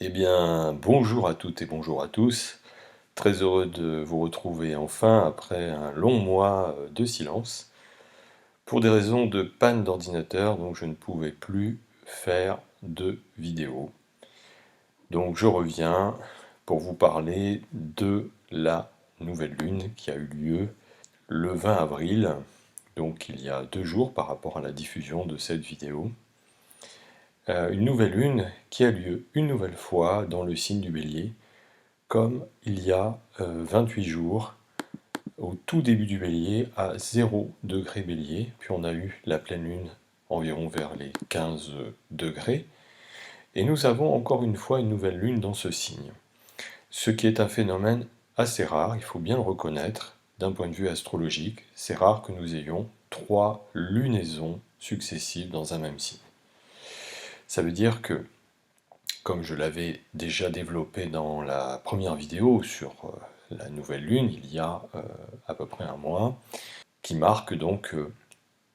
Eh bien, bonjour à toutes et bonjour à tous. Très heureux de vous retrouver enfin après un long mois de silence. Pour des raisons de panne d'ordinateur, donc je ne pouvais plus faire de vidéo. Donc je reviens pour vous parler de la nouvelle lune qui a eu lieu le 20 avril, donc il y a 2 jours par rapport à la diffusion de cette vidéo. Une nouvelle lune qui a lieu une nouvelle fois dans le signe du Bélier, comme il y a 28 jours, au tout début du Bélier, à 0 degré Bélier, puis on a eu la pleine lune environ vers les 15 degrés, et nous avons encore une fois une nouvelle lune dans ce signe. Ce qui est un phénomène assez rare, il faut bien le reconnaître, d'un point de vue astrologique, c'est rare que nous ayons 3 lunaisons successives dans un même signe. Ça veut dire que, comme je l'avais déjà développé dans la première vidéo sur la nouvelle lune, il y a à peu près un mois, qui marque donc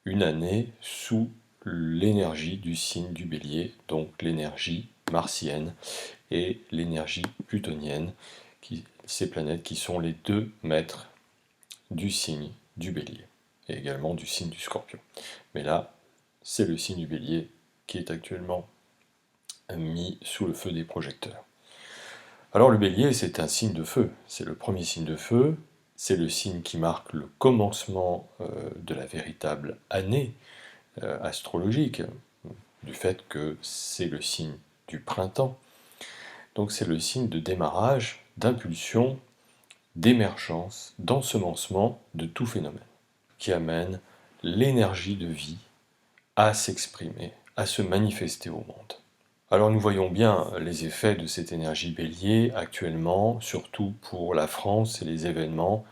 une année sous l'énergie du signe du Bélier, donc l'énergie martienne et l'énergie plutonienne, ces planètes qui sont les deux maîtres du signe du Bélier, et également du signe du Scorpion. Mais là, c'est le signe du Bélier qui est actuellement mis sous le feu des projecteurs. Alors le Bélier, c'est un signe de feu, c'est le premier signe de feu, c'est le signe qui marque le commencement de la véritable année astrologique, du fait que c'est le signe du printemps. Donc c'est le signe de démarrage, d'impulsion, d'émergence, d'ensemencement de tout phénomène, qui amène l'énergie de vie à s'exprimer, à se manifester au monde. Alors nous voyons bien les effets de cette énergie Bélier actuellement, surtout pour la France et les événements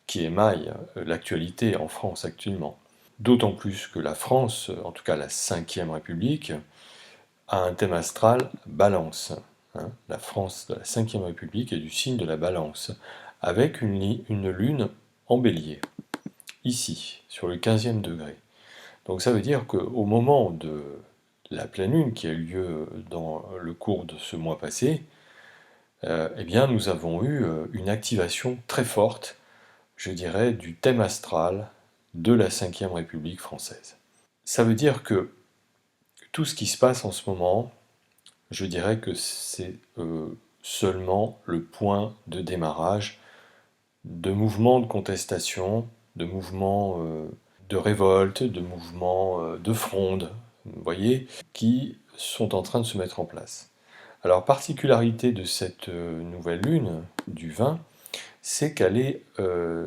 qui émaillent l'actualité en France actuellement. D'autant plus que la France, en tout cas la Ve République, a un thème astral balance. La France de la Ve République est du signe de la balance, avec une lune en bélier, ici, sur le 15e degré. Donc ça veut dire qu'au moment de la pleine lune qui a eu lieu dans le cours de ce mois passé, eh bien nous avons eu une activation très forte, je dirais, du thème astral de la Ve République française. Ça veut dire que tout ce qui se passe en ce moment, je dirais que c'est seulement le point de démarrage de mouvements de contestation, de mouvements de révolte, de mouvements de fronde, vous voyez, qui sont en train de se mettre en place. Alors, particularité de cette nouvelle lune du 20, c'est qu'elle est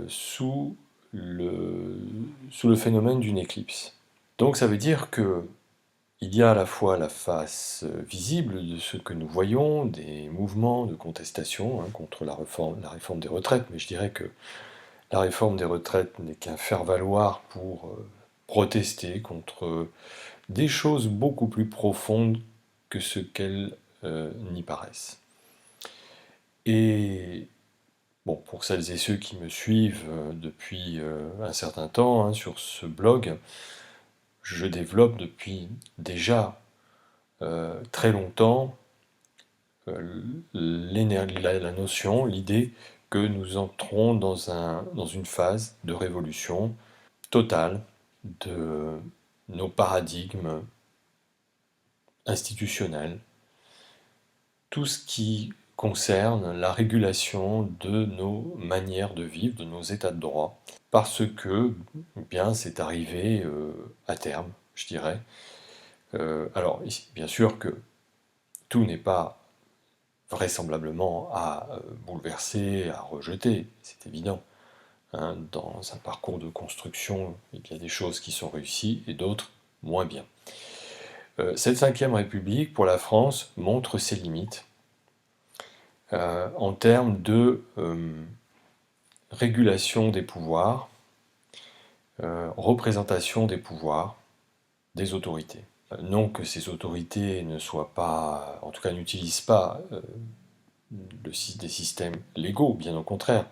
sous le phénomène d'une éclipse. Donc ça veut dire que il y a à la fois la face visible de ce que nous voyons, des mouvements de contestation contre la réforme des retraites, mais je dirais que la réforme des retraites n'est qu'un faire-valoir pour protester contre des choses beaucoup plus profondes que ce qu'elles n'y paraissent. Et bon, pour celles et ceux qui me suivent depuis un certain temps sur ce blog, je développe depuis déjà très longtemps la notion, l'idée que nous entrons dans une phase de révolution totale de nos paradigmes institutionnels, tout ce qui concerne la régulation de nos manières de vivre, de nos états de droit, parce que eh bien c'est arrivé à terme, je dirais. Alors, bien sûr que tout n'est pas vraisemblablement à bouleverser, à rejeter, c'est évident. Dans un parcours de construction, il y a des choses qui sont réussies et d'autres moins bien. Cette Ve République, pour la France, montre ses limites en termes de régulation des pouvoirs, représentation des pouvoirs, des autorités. Non que ces autorités ne soient pas, en tout cas n'utilisent pas des systèmes légaux, bien au contraire.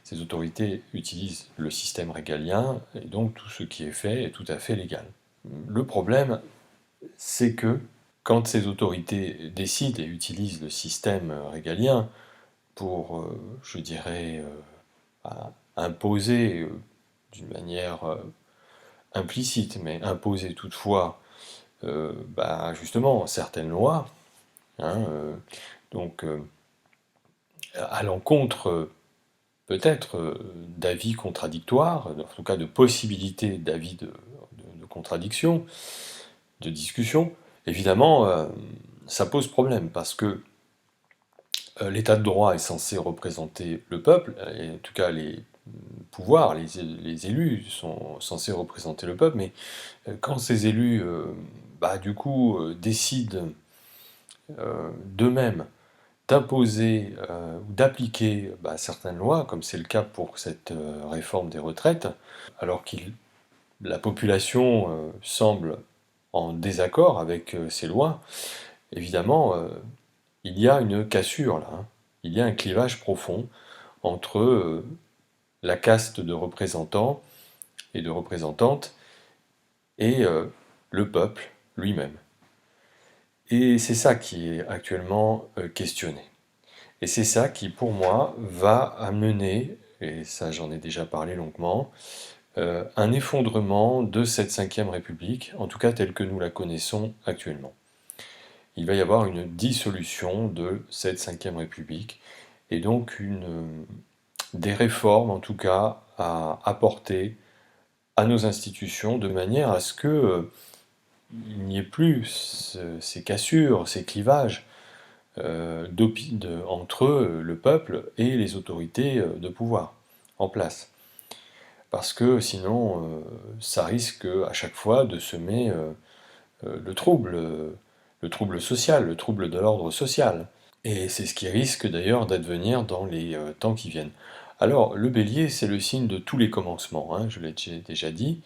Ces autorités utilisent le système régalien, et donc tout ce qui est fait est tout à fait légal. Le problème, c'est que quand ces autorités décident et utilisent le système régalien pour, je dirais, imposer d'une manière implicite, mais imposer toutefois, justement, certaines lois, hein, donc à l'encontre peut-être d'avis contradictoires, en tout cas de possibilités d'avis de contradiction, de discussion, évidemment, ça pose problème parce que l'état de droit est censé représenter le peuple, et en tout cas les pouvoirs, les élus sont censés représenter le peuple, mais quand ces élus, du coup, décident d'eux-mêmes d'imposer ou d'appliquer certaines lois, comme c'est le cas pour cette réforme des retraites, alors que la population semble en désaccord avec ces lois, évidemment, il y a une cassure là, hein. Il y a un clivage profond entre la caste de représentants et de représentantes et le peuple lui-même. Et c'est ça qui est actuellement questionné. Et c'est ça qui, pour moi, va amener, et ça j'en ai déjà parlé longuement, un effondrement de cette Ve République, en tout cas telle que nous la connaissons actuellement. Il va y avoir une dissolution de cette Ve République, et donc des réformes, en tout cas, à apporter à nos institutions, de manière à ce que il n'y ait plus ces cassures, ces clivages entre le peuple et les autorités de pouvoir en place. Parce que sinon, ça risque à chaque fois de semer le trouble social, le trouble de l'ordre social. Et c'est ce qui risque d'ailleurs d'advenir dans les temps qui viennent. Alors, le bélier, c'est le signe de tous les commencements, hein, je l'ai déjà dit,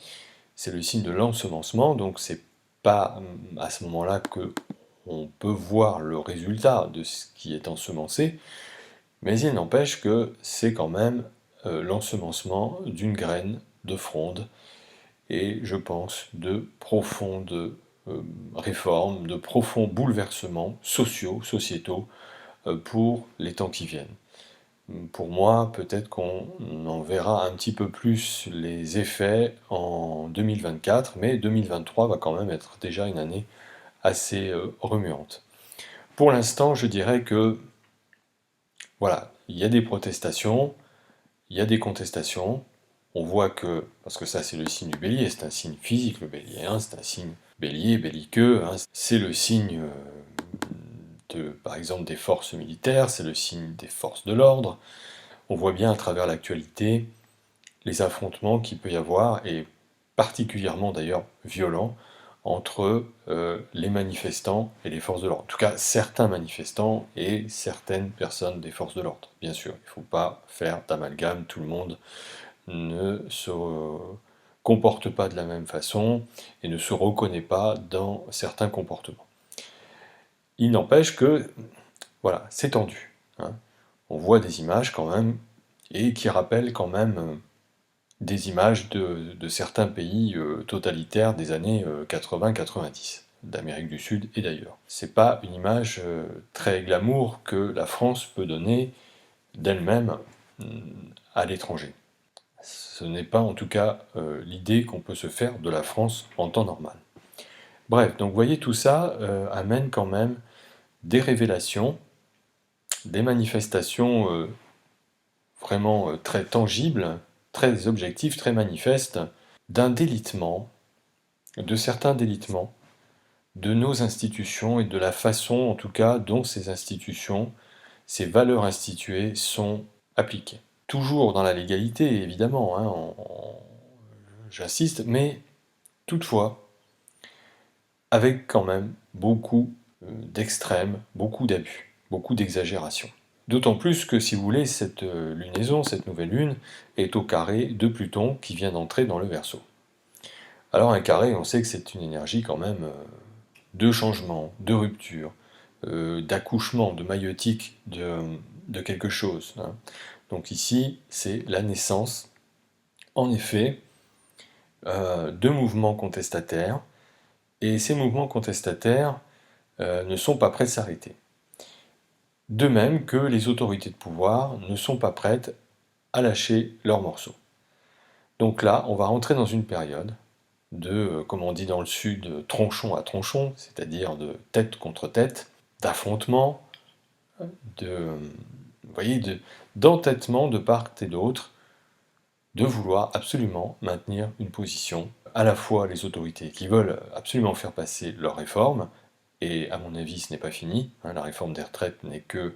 c'est le signe de l'ensemencement, donc c'est pas à ce moment-là que on peut voir le résultat de ce qui est ensemencé, mais il n'empêche que c'est quand même l'ensemencement d'une graine de fronde, et je pense de profondes réformes, de profonds bouleversements sociaux, sociétaux, pour les temps qui viennent. Pour moi, peut-être qu'on en verra un petit peu plus les effets en 2024, mais 2023 va quand même être déjà une année assez remuante. Pour l'instant, je dirais que, voilà, il y a des protestations, il y a des contestations, on voit que, parce que ça c'est le signe du bélier, c'est un signe physique le bélier, hein, c'est un signe bélier, belliqueux, hein, c'est le signe par exemple, des forces militaires, c'est le signe des forces de l'ordre. On voit bien à travers l'actualité les affrontements qu'il peut y avoir, et particulièrement d'ailleurs violents, entre les manifestants et les forces de l'ordre. En tout cas, certains manifestants et certaines personnes des forces de l'ordre, bien sûr. Il ne faut pas faire d'amalgame, tout le monde ne se comporte pas de la même façon et ne se reconnaît pas dans certains comportements. Il n'empêche que, voilà, c'est tendu, hein. On voit des images quand même, et qui rappellent quand même des images de certains pays totalitaires des années 80-90, d'Amérique du Sud et d'ailleurs. C'est pas une image très glamour que la France peut donner d'elle-même à l'étranger. Ce n'est pas en tout cas l'idée qu'on peut se faire de la France en temps normal. Bref, donc vous voyez, tout ça amène quand même des révélations, des manifestations vraiment très tangibles, très objectifs, très manifestes, d'un délitement, de certains délitements, de nos institutions et de la façon, en tout cas, dont ces institutions, ces valeurs instituées sont appliquées. Toujours dans la légalité, évidemment, hein, j'insiste, mais toutefois, avec quand même beaucoup d'extrêmes, beaucoup d'abus, beaucoup d'exagération. D'autant plus que, si vous voulez, cette lunaison, cette nouvelle lune, est au carré de Pluton qui vient d'entrer dans le Verseau. Alors un carré, on sait que c'est une énergie quand même de changement, de rupture, d'accouchement, de maïeutique de quelque chose, hein. Donc ici, c'est la naissance, en effet, de mouvements contestataires, et ces mouvements contestataires ne sont pas prêts de s'arrêter. De même que les autorités de pouvoir ne sont pas prêtes à lâcher leurs morceaux. Donc là, on va rentrer dans une période de, comme on dit dans le sud, tronchon à tronchon, c'est-à-dire de tête contre tête, d'affrontement, vous voyez, d'entêtement de part et d'autre, de vouloir absolument maintenir une position, à la fois les autorités qui veulent absolument faire passer leurs réformes, et à mon avis ce n'est pas fini, hein, la réforme des retraites n'est que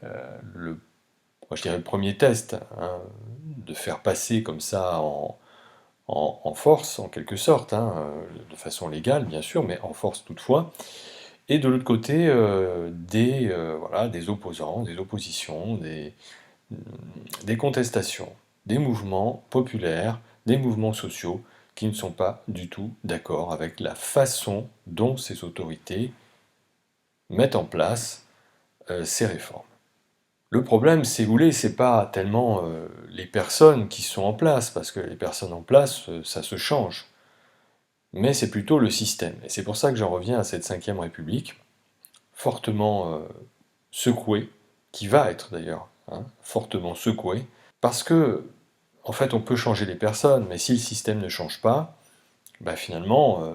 moi je dirais le premier test, hein, de faire passer comme ça en force, en quelque sorte, hein, de façon légale bien sûr, mais en force toutefois. Et de l'autre côté, voilà, des opposants, des oppositions, des contestations, des mouvements populaires, des mouvements sociaux qui ne sont pas du tout d'accord avec la façon dont ces autorités mettent en place ces réformes. Le problème, si vous voulez, c'est pas tellement les personnes qui sont en place, parce que les personnes en place, ça se change, mais c'est plutôt le système. Et c'est pour ça que j'en reviens à cette 5e République, fortement secouée, qui va être d'ailleurs fortement secouée, parce que, en fait, on peut changer les personnes, mais si le système ne change pas, bah, finalement,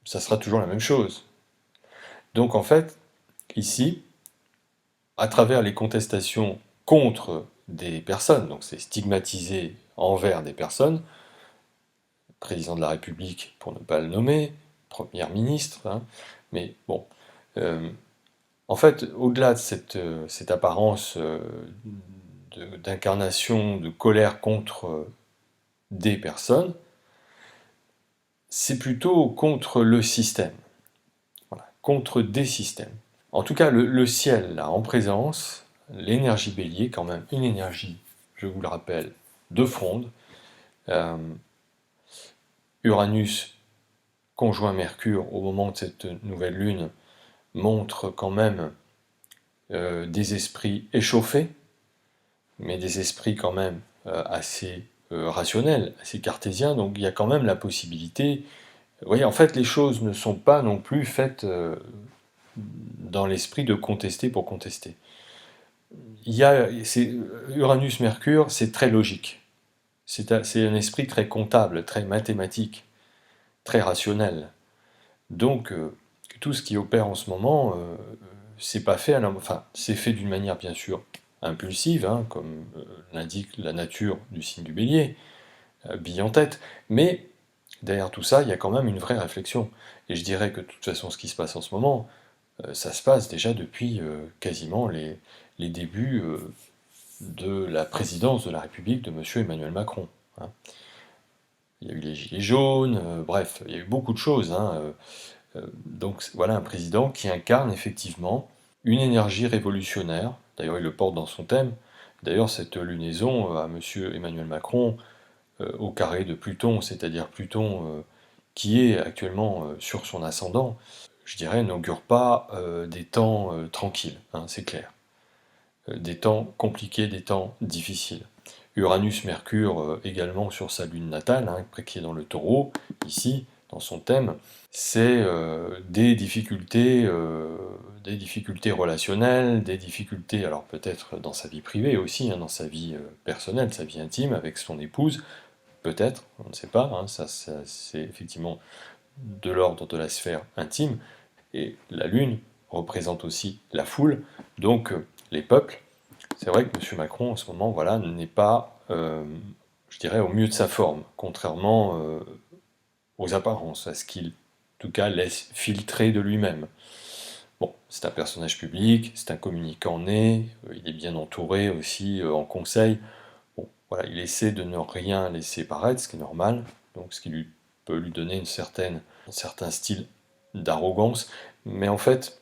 ça sera toujours la même chose. Donc en fait, ici, à travers les contestations contre des personnes, donc c'est stigmatisé envers des personnes, président de la République pour ne pas le nommer, Premier ministre, hein, mais bon, en fait, au-delà de cette apparence d'incarnation de colère contre des personnes, c'est plutôt contre le système, voilà, contre des systèmes. En tout cas, le ciel, là, en présence, l'énergie bélier, quand même une énergie, je vous le rappelle, de fronde. Uranus conjoint Mercure au moment de cette nouvelle lune montre quand même des esprits échauffés, mais des esprits quand même assez rationnels, assez cartésiens, donc il y a quand même la possibilité. Vous voyez, en fait, les choses ne sont pas non plus faites dans l'esprit de contester pour contester. Uranus-Mercure, c'est très logique. C'est un esprit très comptable, très mathématique, très rationnel. Donc, tout ce qui opère en ce moment, c'est pas fait, enfin, c'est fait d'une manière bien sûr impulsive, hein, comme l'indique la nature du signe du Bélier, bille en tête, mais derrière tout ça, il y a quand même une vraie réflexion. Et je dirais que de toute façon, ce qui se passe en ce moment, ça se passe déjà depuis quasiment les débuts de la présidence de la République de M. Emmanuel Macron, hein. Il y a eu les Gilets jaunes, bref, il y a eu beaucoup de choses, hein, donc voilà un président qui incarne effectivement une énergie révolutionnaire, d'ailleurs il le porte dans son thème, d'ailleurs cette lunaison à M. Emmanuel Macron au carré de Pluton, c'est-à-dire Pluton qui est actuellement sur son ascendant, je dirais n'augure pas des temps tranquilles, hein, c'est clair. Des temps compliqués, des temps difficiles. Uranus-Mercure également sur sa lune natale, hein, qui est dans le taureau, ici, dans son thème, c'est des difficultés relationnelles, des difficultés, alors peut-être dans sa vie privée aussi, hein, dans sa vie personnelle, sa vie intime avec son épouse, peut-être, on ne sait pas, hein, ça c'est effectivement de l'ordre de la sphère intime, et la lune représente aussi la foule, donc les peuples. C'est vrai que M. Macron, en ce moment, voilà, n'est pas, je dirais, au mieux de sa forme, contrairement aux apparences, à ce qu'il, en tout cas, laisse filtrer de lui-même. Bon, c'est un personnage public, c'est un communicant né, il est bien entouré aussi en conseil. Bon, voilà, il essaie de ne rien laisser paraître, ce qui est normal, donc ce qui peut lui donner un certain style d'arrogance, mais en fait,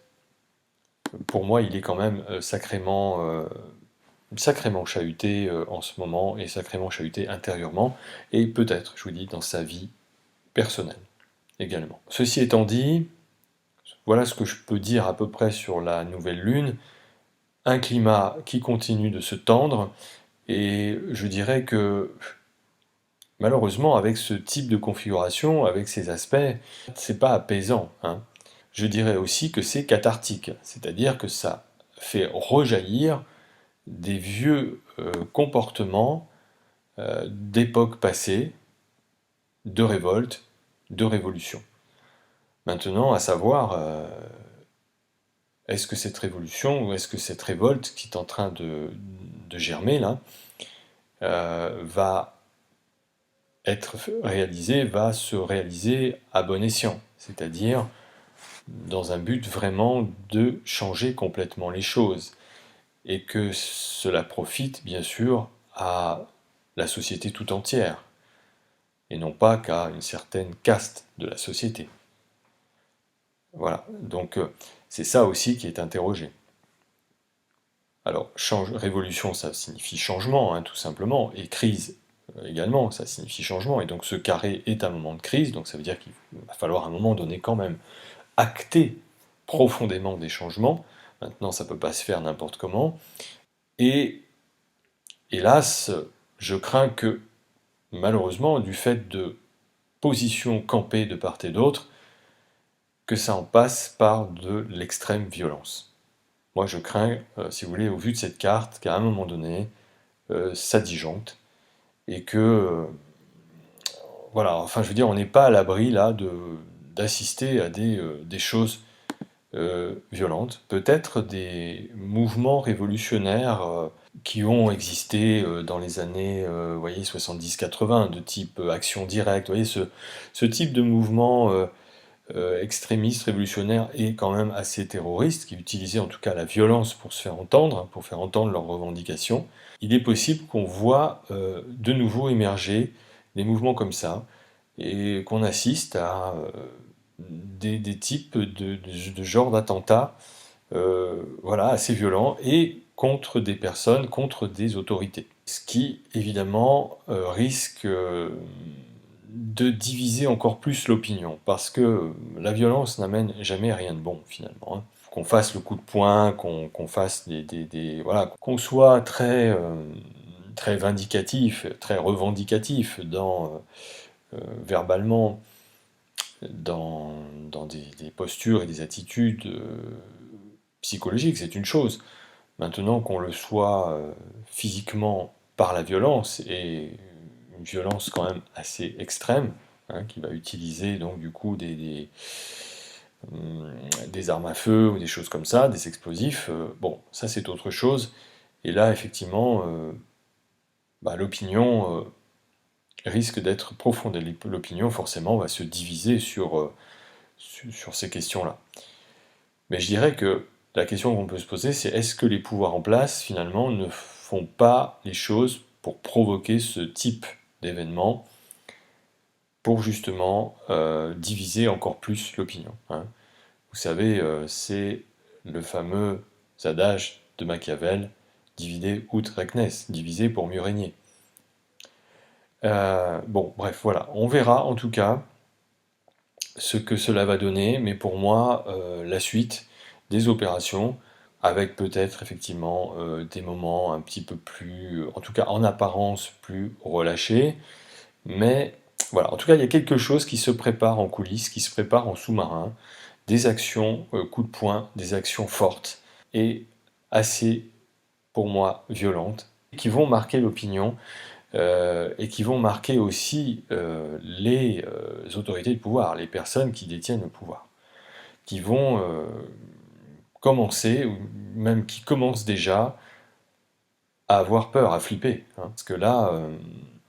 pour moi, il est quand même sacrément chahuté en ce moment, et sacrément chahuté intérieurement, et peut-être, je vous dis, dans sa vie personnelle également. Ceci étant dit, voilà ce que je peux dire à peu près sur la nouvelle lune. Un climat qui continue de se tendre, et je dirais que malheureusement, avec ce type de configuration, avec ces aspects, c'est pas apaisant, hein. Je dirais aussi que c'est cathartique, c'est-à-dire que ça fait rejaillir des vieux comportements d'époques passées, de révolte, de révolution. Maintenant, à savoir, est-ce que cette révolution ou est-ce que cette révolte qui est en train de germer là, va être réalisée, va se réaliser à bon escient, c'est-à-dire dans un but vraiment de changer complètement les choses, et que cela profite bien sûr à la société tout entière, et non pas qu'à une certaine caste de la société. Voilà, donc c'est ça aussi qui est interrogé. Alors, révolution, ça signifie changement, hein, tout simplement, et crise également, ça signifie changement, et donc ce carré est un moment de crise, donc ça veut dire qu'il va falloir à un moment donné quand même acter profondément des changements. Maintenant, ça ne peut pas se faire n'importe comment, et hélas, je crains que, malheureusement, du fait de positions campées de part et d'autre, que ça en passe par de l'extrême violence. Moi, je crains, si vous voulez, au vu de cette carte, qu'à un moment donné, ça disjoncte, et que, voilà, enfin, je veux dire, on n'est pas à l'abri, là, d'assister à des choses violentes. Peut-être des mouvements révolutionnaires qui ont existé dans les années, vous voyez, 70-80, de type action directe, vous voyez, ce type de mouvement extrémiste, révolutionnaire et quand même assez terroriste, qui utilisaient en tout cas la violence pour se faire entendre, hein, pour faire entendre leurs revendications. Il est possible qu'on voit de nouveau émerger des mouvements comme ça, et qu'on assiste à des types de genres d'attentats voilà, assez violents, et contre des personnes, contre des autorités. Ce qui, évidemment, risque de diviser encore plus l'opinion, parce que la violence n'amène jamais rien de bon, finalement, hein. Qu'on fasse le coup de poing, qu'on fasse voilà, qu'on soit très vindicatif, très revendicatif verbalement, dans des postures et des attitudes psychologiques, c'est une chose. Maintenant qu'on le soit physiquement par la violence, et une violence quand même assez extrême, hein, qui va utiliser donc du coup des armes à feu ou des choses comme ça, des explosifs, bon, ça c'est autre chose. Et là, effectivement, l'opinion risque d'être profonde, et l'opinion forcément va se diviser sur ces questions-là. Mais je dirais que la question qu'on peut se poser, c'est est-ce que les pouvoirs en place, finalement, ne font pas les choses pour provoquer ce type d'événement, pour justement diviser encore plus l'opinion, hein. Vous savez, c'est le fameux adage de Machiavel, divide ut regnes, diviser pour mieux régner. Bon, bref, voilà, on verra en tout cas ce que cela va donner, mais pour moi, la suite des opérations, avec peut-être effectivement des moments un petit peu plus, en tout cas en apparence, plus relâchés, mais voilà, en tout cas, il y a quelque chose qui se prépare en coulisses, qui se prépare en sous-marin, des actions, coups de poing, des actions fortes, et assez, pour moi, violentes, qui vont marquer l'opinion, et qui vont marquer aussi les autorités de pouvoir, les personnes qui détiennent le pouvoir, qui vont commencer, ou même qui commencent déjà à avoir peur, à flipper, hein. Parce que là,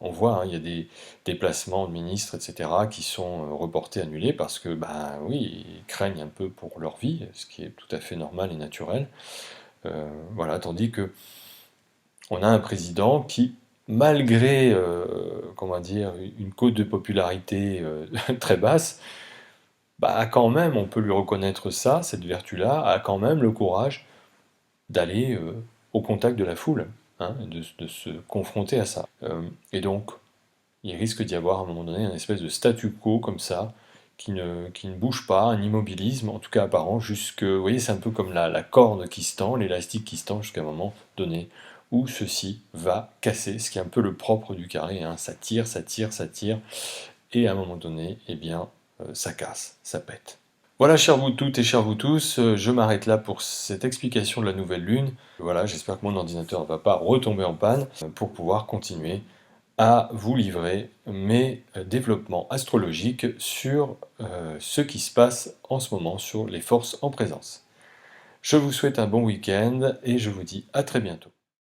on voit, hein, il y a des déplacements de ministres, etc., qui sont reportés, annulés, parce que, bah oui, ils craignent un peu pour leur vie, ce qui est tout à fait normal et naturel. Voilà, tandis que on a un président qui, malgré comment dire, une cote de popularité très basse, bah, a quand même, on peut lui reconnaître ça, cette vertu-là, a quand même le courage d'aller au contact de la foule, hein, de se confronter à ça. Et donc, il risque d'y avoir à un moment donné un espèce de statu quo comme ça, qui ne bouge pas, un immobilisme, en tout cas apparent, jusque, vous voyez, c'est un peu comme la corde qui se tend, l'élastique qui se tend jusqu'à un moment donné, où ceci va casser, ce qui est un peu le propre du carré, hein. Ça tire, ça tire, ça tire, et à un moment donné, eh bien, ça casse, ça pète. Voilà, chers vous toutes et chers vous tous, je m'arrête là pour cette explication de la nouvelle lune. Voilà, j'espère que mon ordinateur ne va pas retomber en panne pour pouvoir continuer à vous livrer mes développements astrologiques sur ce qui se passe en ce moment, sur les forces en présence. Je vous souhaite un bon week-end et je vous dis à très bientôt.